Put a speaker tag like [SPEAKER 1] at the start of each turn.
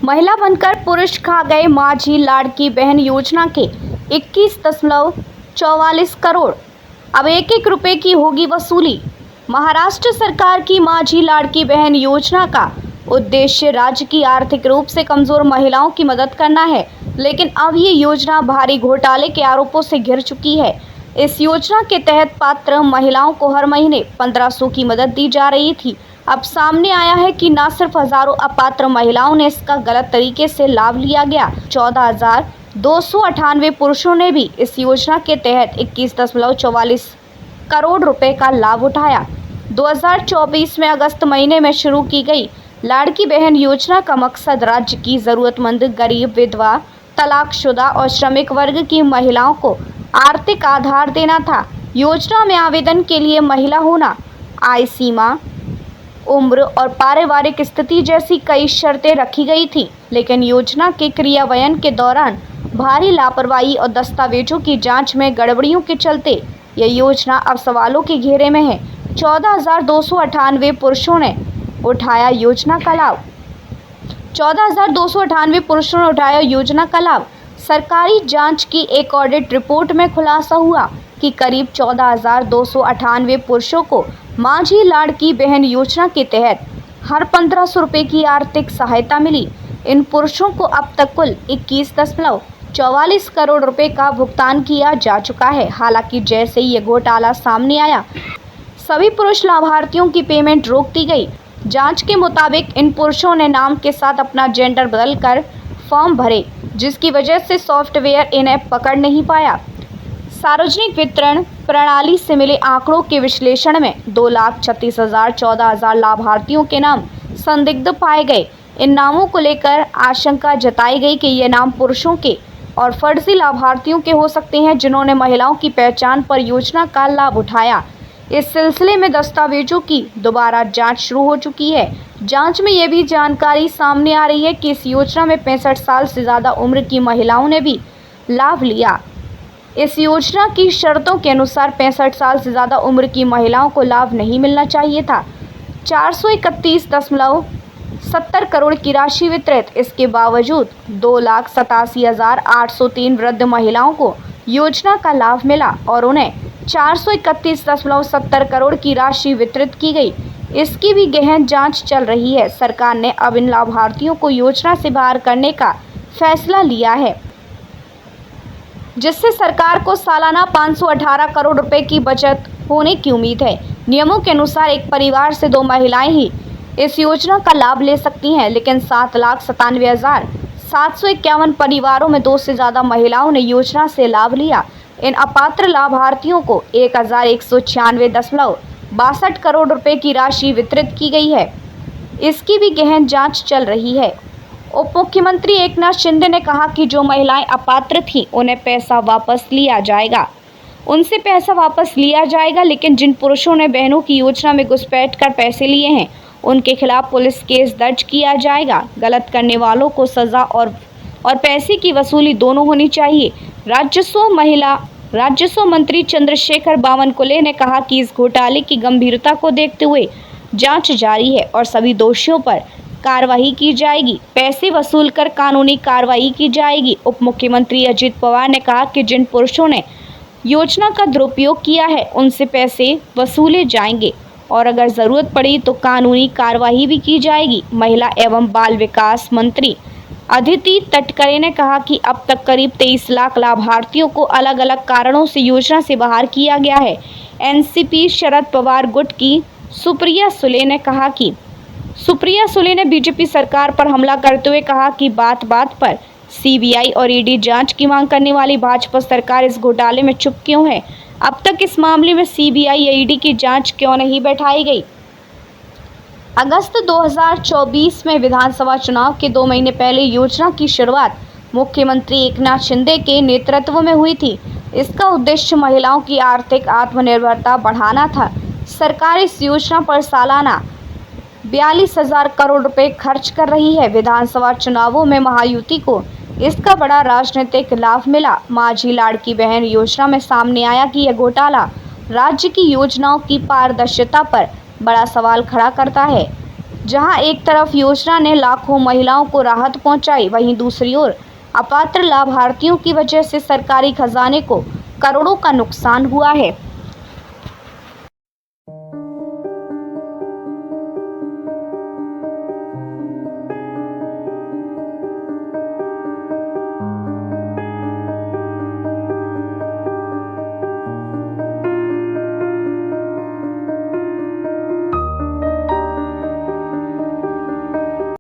[SPEAKER 1] महिला बनकर पुरुष खा गए माझी लाड़की बहन योजना के 21.44 करोड़। अब एक एक रुपए की होगी वसूली। महाराष्ट्र सरकार की माझी लाड़की बहन योजना का उद्देश्य राज्य की आर्थिक रूप से कमजोर महिलाओं की मदद करना है, लेकिन अब ये योजना भारी घोटाले के आरोपों से घिर चुकी है। इस योजना के तहत पात्र महिलाओं को हर महीने 1500 की मदद दी जा रही थी। अब सामने आया है कि न सिर्फ हजारों अपात्र महिलाओं ने इसका गलत तरीके से लाभ लिया गया, 14,298 पुरुषों ने भी इस योजना के तहत 21.44 करोड़ रुपए का लाभ उठाया। 2024 में अगस्त महीने में शुरू की गई लाड़की बहन योजना का मकसद राज्य की जरूरतमंद, गरीब, विधवा, तलाकशुदा और श्रमिक वर्ग की महिलाओं को आर्थिक आधार देना था। योजना में आवेदन के लिए महिला होना, आय सीमा, उम्र और पारिवारिक स्थिति जैसी कई शर्तें रखी गई थी, लेकिन योजना के क्रियान्वयन के दौरान भारी लापरवाही और दस्तावेजों की जांच में गड़बड़ियों के चलते यह योजना अब सवालों के घेरे में है। 14,298 पुरुषों ने उठाया योजना का लाभ। 14,298 पुरुषों ने उठाया योजना का लाभ। सरकारी जांच की एक ऑडिट रिपोर्ट में खुलासा हुआ कि करीब 14,298 पुरुषों को माझी लाड़की बहन योजना के तहत हर 1500 रुपये की आर्थिक सहायता मिली। इन पुरुषों को अब तक कुल 21.44 करोड़ रुपए का भुगतान किया जा चुका है। हालांकि जैसे ही ये घोटाला सामने आया, सभी पुरुष लाभार्थियों की पेमेंट रोक दी गई। जांच के मुताबिक इन पुरुषों ने नाम के साथ अपना जेंडर बदलकर फॉर्म भरे, जिसकी वजह से सॉफ्टवेयर इन्हें पकड़ नहीं पाया। सार्वजनिक वितरण प्रणाली से मिले आंकड़ों के विश्लेषण में 2,36,000 लाभार्थियों के नाम संदिग्ध पाए गए। इन नामों को लेकर आशंका जताई गई कि ये नाम पुरुषों के और फर्जी लाभार्थियों के हो सकते हैं, जिन्होंने महिलाओं की पहचान पर योजना का लाभ उठाया। इस सिलसिले में दस्तावेजों की दोबारा जांच शुरू हो चुकी है। जांच में ये भी जानकारी सामने आ रही है कि इस योजना में 65 साल से ज़्यादा उम्र की महिलाओं ने भी लाभ लिया। इस योजना की शर्तों के अनुसार 65 साल से ज़्यादा उम्र की महिलाओं को लाभ नहीं मिलना चाहिए था। 431.70 करोड़ की राशि वितरित। इसके बावजूद 2,87,803 वृद्ध महिलाओं को योजना का लाभ मिला और उन्हें 431.70 करोड़ की राशि वितरित की गई। इसकी भी गहन जांच चल रही है। सरकार ने अब इन लाभार्थियों को योजना से बाहर करने का फैसला लिया है, जिससे सरकार को सालाना 518 करोड़ रुपए की बचत होने की उम्मीद है। नियमों के अनुसार एक परिवार से 2 महिलाएं ही इस योजना का लाभ ले सकती हैं, लेकिन 7,97,751 परिवारों में 2 से ज़्यादा महिलाओं ने योजना से लाभ लिया। इन अपात्र लाभार्थियों को 1,196.62 करोड़ रुपए की राशि वितरित की गई है। इसकी भी गहन जांच चल रही है। उप मुख्यमंत्री एकनाथ शिंदे ने कहा कि जो महिलाएं अपात्र थीं, उन्हें पैसा वापस लिया जाएगा। उनसे पैसा वापस लिया जाएगा, लेकिन जिन पुरुषों ने बहनों की योजना में घुसपैठ कर पैसे लिए हैं, उनके खिलाफ पुलिस केस दर्ज किया जाएगा। गलत करने वालों को सजा और पैसे की वसूली दोनों होनी चाहिए। राजस्व मंत्री चंद्रशेखर बावनकुले ने कहा कि इस घोटाले की गंभीरता को देखते हुए जांच जारी है और सभी दोषियों पर कार्रवाई की जाएगी। पैसे वसूल कर कानूनी कार्रवाई की जाएगी। उप मुख्यमंत्री अजित पवार ने कहा कि जिन पुरुषों ने योजना का दुरुपयोग किया है, उनसे पैसे वसूले जाएंगे और अगर जरूरत पड़ी तो कानूनी कार्रवाई भी की जाएगी। महिला एवं बाल विकास मंत्री अदिति तटकरे ने कहा कि अब तक करीब 23 लाख लाभार्थियों को अलग अलग कारणों से योजना से बाहर किया गया है। एनसीपी शरद पवार गुट की सुप्रिया सुले ने बीजेपी सरकार पर हमला करते हुए कहा कि बात बात पर सीबीआई और ईडी जांच की मांग करने वाली भाजपा सरकार इस घोटाले में चुप क्यों है? अब तक इस मामले में सीबीआई या ईडी की जांच क्यों नहीं बैठाई गई? अगस्त 2024 में विधानसभा चुनाव के 2 महीने पहले योजना की शुरुआत मुख्यमंत्री एकनाथ शिंदे के नेतृत्व में हुई थी। इसका उद्देश्य महिलाओं की आर्थिक आत्मनिर्भरता बढ़ाना था। सरकार इस योजना पर सालाना 42,000 करोड़ रुपए खर्च कर रही है। विधानसभा चुनावों में महायुति को इसका बड़ा राजनीतिक लाभ मिला। माझी लाड़की बहन योजना में सामने आया कि यह घोटाला राज्य की योजनाओं की पारदर्शिता पर बड़ा सवाल खड़ा करता है। जहां एक तरफ योजना ने लाखों महिलाओं को राहत पहुंचाई, वहीं दूसरी ओर अपात्र लाभार्थियों की वजह से सरकारी खजाने को करोड़ों का नुकसान हुआ है।